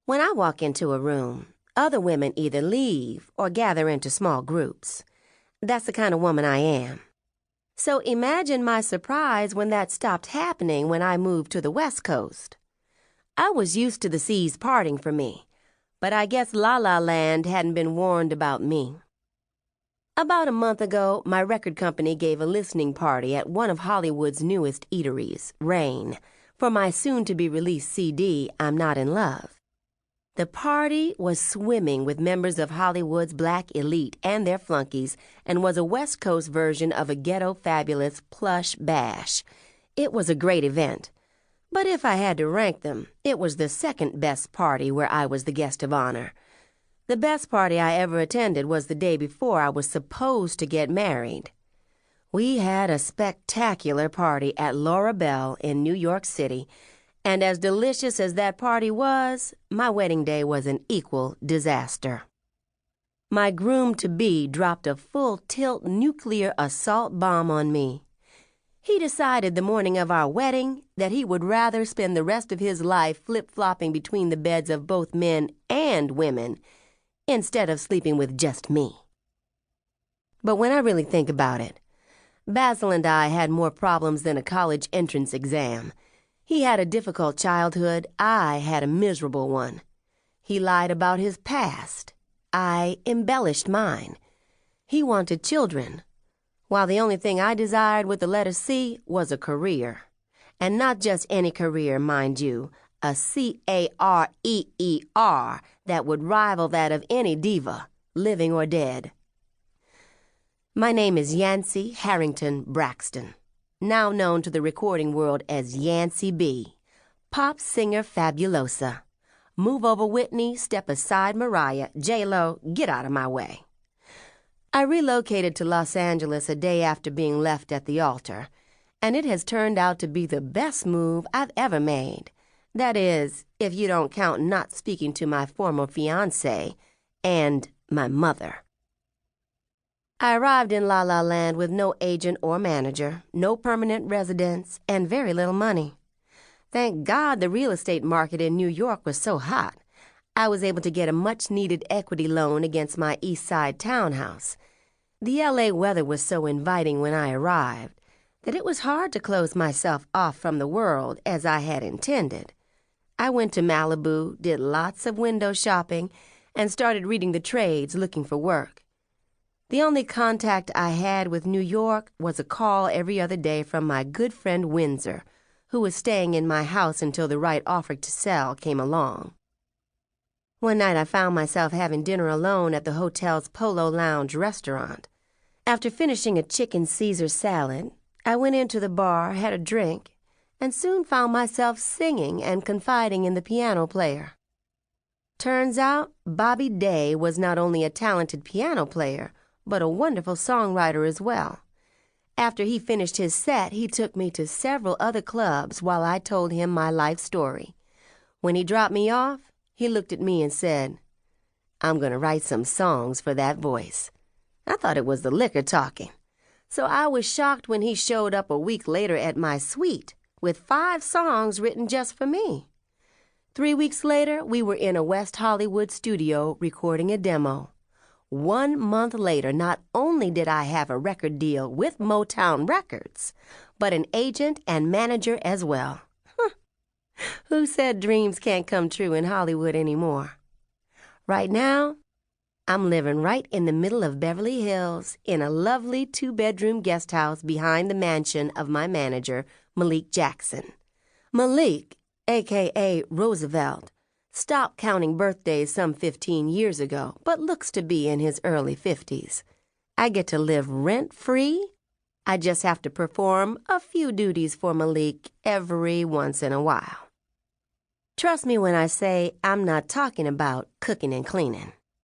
When I walk into a room, other women either leave or gather into small groups. That's the kind of woman I am. So imagine my surprise when that stopped happening when I moved to the West Coast. I was used to the seas parting for me, but I guess La La Land hadn't been warned about me. About a month ago, my record company gave a listening party at one of Hollywood's newest eateries, Rain, for my soon-to-be-released CD, I'm Not in Love. The party was swimming with members of Hollywood's black elite and their flunkies and was a West Coast version of a ghetto fabulous plush bash. It was a great event. But if I had to rank them, it was the second best party where I was the guest of honor. The best party I ever attended was the day before I was supposed to get married. We had a spectacular party at Laura Bell in New York City, and as delicious as that party was, my wedding day was an equal disaster. My groom-to-be dropped a full-tilt nuclear assault bomb on me. He decided the morning of our wedding that he would rather spend the rest of his life flip-flopping between the beds of both men and women instead of sleeping with just me. But when I really think about it, Basil and I had more problems than a college entrance exam. He had a difficult childhood. I had a miserable one. He lied about his past. I embellished mine. He wanted children, while the only thing I desired with the letter C was a career. And not just any career, mind you, a career that would rival that of any diva, living or dead. My name is Yancey Harrington Braxton, now known to the recording world as Yancey B, pop singer fabulosa. Move over Whitney, step aside Mariah, J-Lo, get out of my way. I relocated to Los Angeles a day after being left at the altar, and it has turned out to be the best move I've ever made. That is, if you don't count not speaking to my former fiancé and my mother. I arrived in La La Land with no agent or manager, no permanent residence, and very little money. Thank God the real estate market in New York was so hot. I was able to get a much-needed equity loan against my East Side townhouse. The L.A. weather was so inviting when I arrived that it was hard to close myself off from the world as I had intended. I went to Malibu, did lots of window shopping, and started reading the trades looking for work. The only contact I had with New York was a call every other day from my good friend Windsor, who was staying in my house until the right offer to sell came along. One night I found myself having dinner alone at the hotel's Polo Lounge restaurant. After finishing a chicken Caesar salad, I went into the bar, had a drink, and soon found myself singing and confiding in the piano player. Turns out, Bobby Day was not only a talented piano player, but a wonderful songwriter as well. After he finished his set, he took me to several other clubs while I told him my life story. When he dropped me off, he looked at me and said, "I'm going to write some songs for that voice." I thought it was the liquor talking. So I was shocked when he showed up a week later at my suite with 5 songs written just for me. 3 weeks later, we were in a West Hollywood studio recording a demo. 1 month later, not only did I have a record deal with Motown Records, but an agent and manager as well. Who said dreams can't come true in Hollywood anymore? Right now, I'm living right in the middle of Beverly Hills in a lovely 2-bedroom guest house behind the mansion of my manager, Malik Jackson. Malik, a.k.a. Roosevelt, stopped counting birthdays some 15 years ago, but looks to be in his early 50s. I get to live rent-free. I just have to perform a few duties for Malik every once in a while. Trust me when I say I'm not talking about cooking and cleaning.